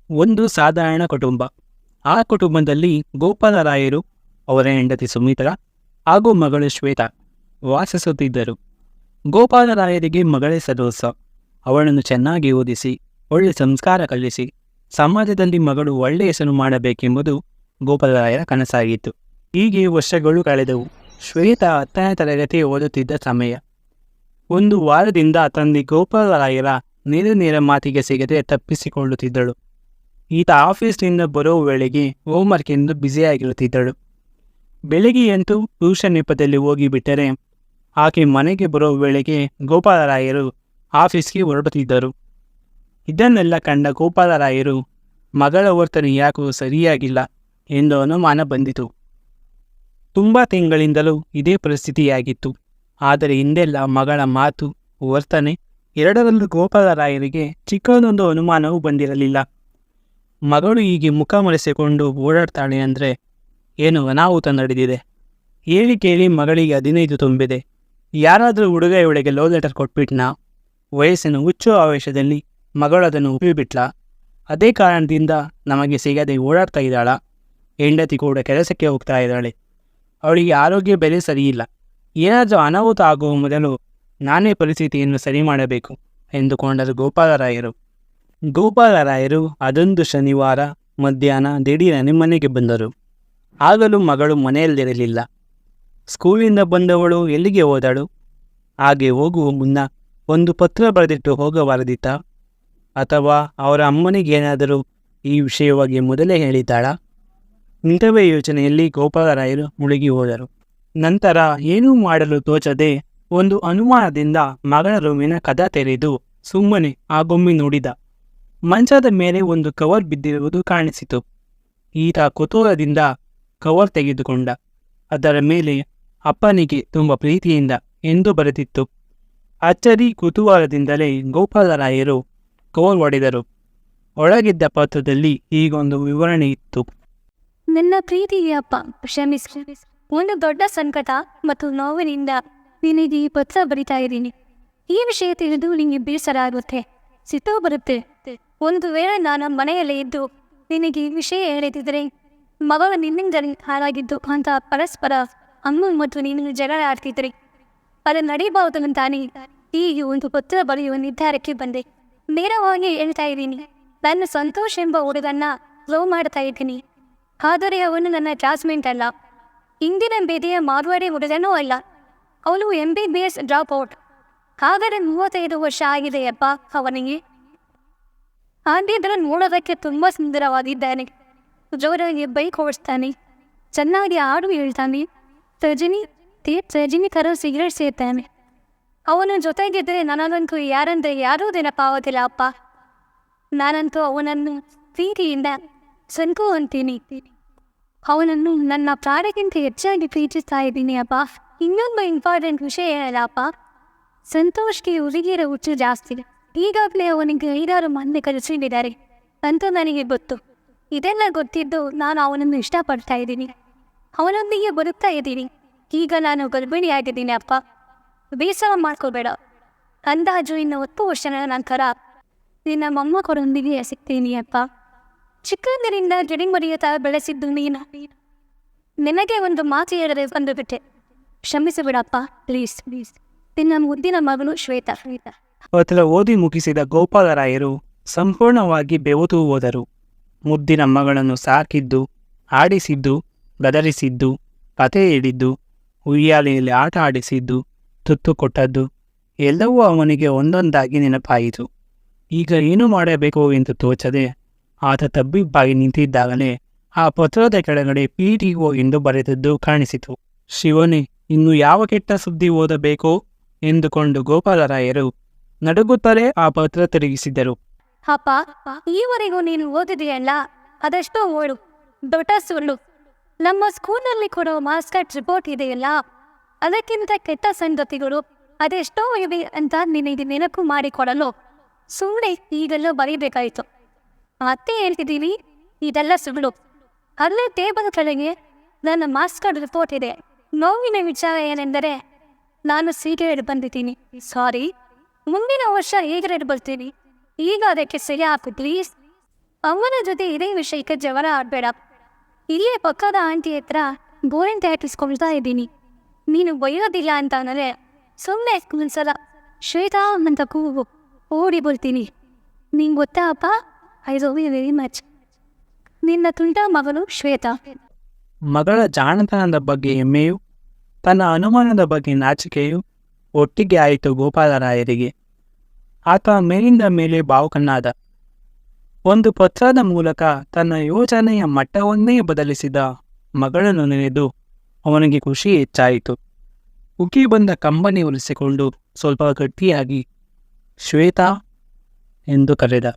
ಒಂದು ಸಾಧಾರಣ ಕುಟುಂಬ. ಆ ಕುಟುಂಬದಲ್ಲಿ ಗೋಪಾಲರಾಯರು, ಅವರ ಹೆಂಡತಿ ಸುಮಿತ್ರಾ ಹಾಗೂ ಮಗಳು ಶ್ವೇತಾ ವಾಸಿಸುತ್ತಿದ್ದರು. ಗೋಪಾಲರಾಯರಿಗೆ ಮಗಳೇ ಸರ್ವಸ್ವ. ಅವಳನ್ನು ಚೆನ್ನಾಗಿ ಓದಿಸಿ, ಒಳ್ಳೆ ಸಂಸ್ಕಾರ ಕಲಿಸಿ, ಸಮಾಜದಲ್ಲಿ ಮಗಳು ಒಳ್ಳೆ ಹೆಸರು ಮಾಡಬೇಕೆಂಬುದು ಗೋಪಾಲರಾಯರ ಕನಸಾಗಿತ್ತು. ಹೀಗೆ ವರ್ಷಗಳು ಕಳೆದವು. ಶ್ವೇತಾ 10ನೇ ತರಗತಿ ಓದುತ್ತಿದ್ದ ಸಮಯ. ಒಂದು ವಾರದಿಂದ ತಂದೆ ಗೋಪಾಲರಾಯರ ನೇರ ಮಾತಿಗೆ ಸಿಗದೆ ತಪ್ಪಿಸಿಕೊಳ್ಳುತ್ತಿದ್ದಳು. ಈತ ಆಫೀಸ್ನಿಂದ ಬರೋ ವೇಳೆಗೆ ಹೋಮ್ವರ್ಕ್ ಎಂದು ಬ್ಯುಸಿಯಾಗಿರುತ್ತಿದ್ದಳು. ಬೆಳಗ್ಗೆಯಂತೂ ಟ್ಯೂಷನ್ ನೆಪದಲ್ಲಿ ಹೋಗಿಬಿಟ್ಟರೆ ಆಕೆ ಮನೆಗೆ ಬರೋ ವೇಳೆಗೆ ಗೋಪಾಲರಾಯರು ಆಫೀಸ್ಗೆ ಹೊರಡುತ್ತಿದ್ದರು. ಇದನ್ನೆಲ್ಲ ಕಂಡ ಗೋಪಾಲರಾಯರು ಮಗಳ ವರ್ತನೆ ಯಾಕೋ ಸರಿಯಾಗಿಲ್ಲ ಎಂದು ಅನುಮಾನ ಬಂದಿತು. ತುಂಬ ತಿಂಗಳಿಂದಲೂ ಇದೇ ಪರಿಸ್ಥಿತಿಯಾಗಿತ್ತು. ಆದರೆ ಹಿಂದೆಲ್ಲ ಮಗಳ ಮಾತು, ವರ್ತನೆ ಎರಡರಲ್ಲೂ ಗೋಪಾಲರಾಯರಿಗೆ ಚಿಕ್ಕದೊಂದು ಅನುಮಾನವೂ ಬಂದಿರಲಿಲ್ಲ. ಮಗಳು ಹೀಗೆ ಮುಖ ಮರೆಸಿಕೊಂಡು ಓಡಾಡ್ತಾಳೆ ಅಂದರೆ ಏನು ಅನಾಹುತ ನಡೆದಿದೆ. ಹೇಳಿ ಕೇಳಿ ಮಗಳಿಗೆ 15 ತುಂಬಿದೆ. ಯಾರಾದರೂ ಹುಡುಗ ಇವಳಿಗೆ ಲವ್ ಲೆಟರ್ ಕೊಟ್ಬಿಟ್ನಾ? ವಯಸ್ಸಿನ ಹುಚ್ಚು ಆವೇಶದಲ್ಲಿ ಮಗಳು ಅದನ್ನು ಉಪ್ಪಿಬಿಟ್ಲಾ? ಅದೇ ಕಾರಣದಿಂದ ನಮಗೆ ಸಿಗದೆ ಓಡಾಡ್ತಾ ಇದ್ದಾಳ? ಹೆಂಡತಿ ಕೂಡ ಕೆಲಸಕ್ಕೆ ಹೋಗ್ತಾ ಇದ್ದಾಳೆ. ಅವಳಿಗೆ ಆರೋಗ್ಯ ಬೆಲೆ ಸರಿಯಿಲ್ಲ. ಏನಾದರೂ ಅನಾಹುತ ಆಗುವ ಮೊದಲು ನಾನೇ ಪರಿಸ್ಥಿತಿಯನ್ನು ಸರಿ ಮಾಡಬೇಕು ಎಂದುಕೊಂಡರು ಗೋಪಾಲರಾಯರು ಅದೊಂದು ಶನಿವಾರ ಮಧ್ಯಾಹ್ನ ದಿಢೀರನೆ ಮನೆಗೆ ಬಂದರು. ಆಗಲೂ ಮಗಳು ಮನೆಯಲ್ಲಿರಲಿಲ್ಲ. ಸ್ಕೂಲಿಂದ ಬಂದವಳು ಎಲ್ಲಿಗೆ ಹೋದಳು? ಹಾಗೆ ಹೋಗುವ ಮುನ್ನ ಒಂದು ಪತ್ರ ಬರೆದಿಟ್ಟು ಹೋಗಬಾರದಿತ್ತ? ಅಥವಾ ಅವರ ಅಮ್ಮನಿಗೇನಾದರೂ ಈ ವಿಷಯವಾಗಿ ಮೊದಲೇ ಹೇಳಿದ್ದಾಳಾ? ಇಂಥವೇ ಯೋಚನೆಯಲ್ಲಿ ಗೋಪಾಲರಾಯರು ಮುಳುಗಿ ಹೋದರು. ನಂತರ ಏನೂ ಮಾಡಲು ತೋಚದೆ ಒಂದು ಅನುಮಾನದಿಂದ ಮಗಳ ರೂಮಿನ ಕದ ತೆರೆದು ಸುಮ್ಮನೆ ಆಗೊಮ್ಮೆ ನೋಡಿದ. ಮಂಚದ ಮೇಲೆ ಒಂದು ಕವರ್ ಬಿದ್ದಿರುವುದು ಕಾಣಿಸಿತು. ಈತ ಕುತೂಹಲದಿಂದ ಕವರ್ ತೆಗೆದುಕೊಂಡ. ಅದರ ಮೇಲೆ ಅಪ್ಪನಿಗೆ ತುಂಬ ಪ್ರೀತಿಯಿಂದ ಎಂದು ಬರೆದಿತ್ತು. ಅಚ್ಚರಿ ಕುತೂಹಲದಿಂದಲೇ ಗೋಪಾಲರಾಯರು ಕವರ್ ಒಡೆದರು. ಒಳಗಿದ್ದ ಪತ್ರದಲ್ಲಿ ಹೀಗೊಂದು ವಿವರಣೆ ಇತ್ತು. ನನ್ನ ಪ್ರೀತಿಗೆ ಅಪ್ಪ, ಕ್ಷಮಿಸಿ. ಒಂದು ದೊಡ್ಡ ಸಂಕಟ ಮತ್ತು ನೋವಿನಿಂದ ನಿನಗೆ ಈ ಪತ್ರ ಬರಿತಾ ಇದ್ದೀನಿ. ಈ ವಿಷಯ ತಿಳಿದು ನಿನಗೆ ಬೇಸರ ಆಗುತ್ತೆ, ಸಿಟ್ಟು ಬರುತ್ತೆ. ಒಂದು ವೇಳೆ ನಾನು ಮನೆಯಲ್ಲೇ ಇದ್ದು ನಿನಗೆ ಈ ವಿಷಯ ಹೇಳಿದ್ರೆ ಮಗಳು ನಿನ್ನಿಂದ ಹಾಳಾಗಿದ್ದು ಅಂತ ಪರಸ್ಪರ ಅಮ್ಮ ಮತ್ತು ನೀನು ಜಗಳ ಆಡ್ತಿದ್ರಿ. ಅದು ನಡೀಬಹುದಂತಾನೆ ಈಗ ಒಂದು ಪತ್ರ ಬರೆಯುವ ನಿರ್ಧಾರಕ್ಕೆ ಬಂದೆ. ನೇರವಾಗಿ ಹೇಳ್ತಾ ಇದ್ದೀನಿ, ನನ್ನ ಸಂತೋಷ್ ಎಂಬ ಹುಡುಗನ್ನ ಲವ್ ಮಾಡ್ತಾ ಇದ್ದೀನಿ. ಆದರೆ ಅವನು ನನ್ನ ಕ್ಲಾಸ್ಮೇಟ್ ಅಲ್ಲ, ಇಂದಿನ ಬೇದೆಯ ಮಾರ್ವಾಡಿ ಹುಡುಗನೂ ಅಲ್ಲ. ಅವಳು MBBS ಡ್ರಾಪ್ ಔಟ್. ಆದರೆ 35 ವರ್ಷ ಆಗಿದೆಯಪ್ಪ ಅವನಿಗೆ. ಹಾಗಿದ್ರೆ ನೋಡೋದಕ್ಕೆ ತುಂಬ ಸುಂದರವಾಗಿದ್ದಾನೆ. ಜೋರಾಗಿ ಬೈಕ್ ಓಡಿಸ್ತಾನೆ, ಚೆನ್ನಾಗಿ ಹಾಡು ಹೇಳ್ತಾನೆ, ರಜನಿ ಥರ ಸಿಗರೇಟ್ ಸೇರ್ತಾನೆ. ಅವನ ಜೊತೆಗಿದ್ದರೆ ನನಗಂತೂ ಯಾರಂದ್ರೆ ಯಾರೂ ನೆನಪಾಗೋದಿಲ್ಲ ಅಪ್ಪ. ನಾನಂತೂ ಅವನನ್ನು ಪ್ರೀತಿಯಿಂದ ಸಂಕು ಅಂತೀನಿ. ಅವನನ್ನು ನನ್ನ ಪ್ರಾಣಕ್ಕಿಂತ ಹೆಚ್ಚಾಗಿ ಪ್ರೀತಿಸ್ತಾ ಇದ್ದೀನಿ ಅಪ್ಪ. ಇನ್ನೊಂದು ಇಂಪಾರ್ಟೆಂಟ್ ವಿಷಯ ಏನಲ್ಲ ಅಪ್ಪ, ಸಂತೋಷ್ಗೆ ಹುಡುಗಿಯರ ಹುಚ್ಚು ಜಾಸ್ತಿ. ಈಗಾಗಲೇ ಅವನಿಗೆ 5-6 ಮಂದಿ ಕಲಿಸಿದ್ದಾರೆ ಅಂತ ನನಗೆ ಗೊತ್ತು. ಇದೆಲ್ಲ ಗೊತ್ತಿದ್ದು ನಾನು ಅವನನ್ನು ಇಷ್ಟಪಡ್ತಾ ಇದ್ದೀನಿ, ಅವನೊಂದಿಗೆ ಬರುತ್ತಾ ಇದ್ದೀನಿ. ಈಗ ನಾನು ಗರ್ಭಿಣಿಯಾಗಿದ್ದೀನಿ ಅಪ್ಪ, ಬೇಸರ ಮಾಡ್ಕೋಬೇಡ. ಅಂದಾಜು ಇನ್ನು 10 ವರ್ಷಗಳ ನಂತರ ನಿನ್ನ ಮೊಮ್ಮಕ್ಕಳೊಂದಿಗೆ ಸಿಗ್ತೀನಿ ಅಪ್ಪ. ಚಿಕ್ಕಂದಿನಿಂದ ಜಡಿಮರಿಯುತ್ತಾ ಬೆಳೆಸಿದ್ದು ನೀನು. ನಿನಗೆ ಒಂದು ಮಾತು ಹೇಳದೆ ಬಂದುಬಿಟ್ಟೆ, ಕ್ಷಮಿಸಿಬಿಡಪ್ಪ ಪ್ಲೀಸ್. ನಿನ್ನ ಮುದ್ದಿನ ಮಗಳು ಶ್ವೇತಾ. ಪತ್ರ ಓದಿ ಮುಗಿಸಿದ ಗೋಪಾಲರಾಯರು ಸಂಪೂರ್ಣವಾಗಿ ಬೆವತು ಹೋದರು. ಮುದ್ದಿನ ಮಗಳನ್ನು ಸಾಕಿದ್ದು, ಆಡಿಸಿದ್ದು, ಗದರಿಸಿದ್ದು, ಕತೆ ಹೇಳಿದ್ದು, ಉಯ್ಯಾಲೆಯಲ್ಲಿ ಆಟ ಆಡಿಸಿದ್ದು, ತುತ್ತು ಕೊಟ್ಟದ್ದು ಎಲ್ಲವೂ ಅವನಿಗೆ ಒಂದೊಂದಾಗಿ ನೆನಪಾಯಿತು. ಈಗ ಏನು ಮಾಡಬೇಕು ಎಂದು ತೋಚದೆ ಆತ ತಬ್ಬಿಬ್ಬಾಗಿ ನಿಂತಿದ್ದಾಗಲೇ ಆ ಪತ್ರದ ಕೆಳಗಡೆ PTO ಎಂದು ಬರೆದದ್ದು ಕಾಣಿಸಿತು. ಶಿವನೇ, ಇನ್ನು ಯಾವ ಕೆಟ್ಟ ಸುದ್ದಿ ಓದಬೇಕೋ ಎಂದುಕೊಂಡು ಗೋಪಾಲರಾಯರು ನಡುಗುತ್ತಲೇ ಆ ಪತ್ರ ತಿರುಗಿಸಿದರು. ಅಪ್ಪ, ಈವರೆಗೂ ನೀನು ಓದಿದೆಯಲ್ಲ ಅದೆಷ್ಟೋ ಓಡು, ದೊಡ್ಡ ಸುಳ್ಳು. ನಮ್ಮ ಸ್ಕೂಲ್ನಲ್ಲಿ ಕೊಡೋ ಮಾಸ್ಕಟ್ ರಿಪೋರ್ಟ್ ಇದೆಯಲ್ಲ, ಅದಕ್ಕಿಂತ ಕೆಟ್ಟ ಸಂಗತಿಗಳು ಅದೆಷ್ಟೋ ಇವೆ ಅಂತ ನಿನಗೆ ನೆನಪು ಮಾಡಿಕೊಡಲು ಸುಮ್ಮನೆ ಈಗೆಲ್ಲ ಬರೀಬೇಕಾಯಿತು. ಮತ್ತೆ ಹೇಳ್ತಿದ್ದೀನಿ, ಇದೆಲ್ಲ ಸುಳ್ಳು. ಅಲ್ಲೇ ಟೇಬಲ್ ಕೆಳಗೆ ನನ್ನ ಮಾಸ್ಕಟ್ ರಿಪೋರ್ಟ್ ಇದೆ. ನೋವಿನ ವಿಚಾರ ಏನೆಂದರೆ ನಾನು ಸಿಗರೇಟ್ ಬಂದಿದ್ದೀನಿ. ಸಾರಿ, ಮುಂದಿನ ವರ್ಷ ಹೇಗೆ ಬರ್ತೀನಿ. ಈಗ ಅದಕ್ಕೆ ಸರಿ ಹಾಕು ಪ್ಲೀಸ್. ಅಮ್ಮನ ಜೊತೆ ಇದೇ ವಿಷಯಕ್ಕೆ ಜಗಳ ಆಡಬೇಡ. ಇಲ್ಲೇ ಪಕ್ಕದ ಆಂಟಿ ಹತ್ರ ಬೋರಿನ ತಯಾರಿಸ್ಕೊಳ್ತಾ ಇದ್ದೀನಿ. ನೀನು ಬೈಯೋದಿಲ್ಲ ಅಂತ ಅಂದರೆ ಸುಮ್ಮನೆ ಒಂದ್ಸಲ ಶ್ವೇತಾ ಅಂತ ಕೂಗು, ಓಡಿ ಬರ್ತೀನಿ. ನಿಂಗೆ ಗೊತ್ತಾ ಅಪ್ಪ, I love you very much. ನಿನ್ನ ತುಂಟ ಮಗಳು ಶ್ವೇತಾ. ಮಗಳ ಜಾಣತನದ ಬಗ್ಗೆ ಹೆಮ್ಮೆಯು, ತನ್ನ ಅನುಮಾನದ ಬಗ್ಗೆ ನಾಚಿಕೆಯು ಒಟ್ಟಿಗೆ ಆಯಿತು ಗೋಪಾಲರಾಯರಿಗೆ. ಆತ ಮೇಲಿಂದ ಮೇಲೆ ಭಾವುಕನಾದ. ಒಂದು ಪತ್ರದ ಮೂಲಕ ತನ್ನ ಯೋಚನೆಯ ಮಟ್ಟವನ್ನೇ ಬದಲಿಸಿದ ಮಗಳನ್ನು ನೆನೆದು ಅವನಿಗೆ ಖುಷಿ ಹೆಚ್ಚಾಯಿತು. ಉಕ್ಕಿ ಬಂದ ಕಂಬನಿ ಒಲಿಸಿಕೊಂಡು ಸ್ವಲ್ಪ ಗಟ್ಟಿಯಾಗಿ ಶ್ವೇತಾ ಎಂದು ಕರೆದ.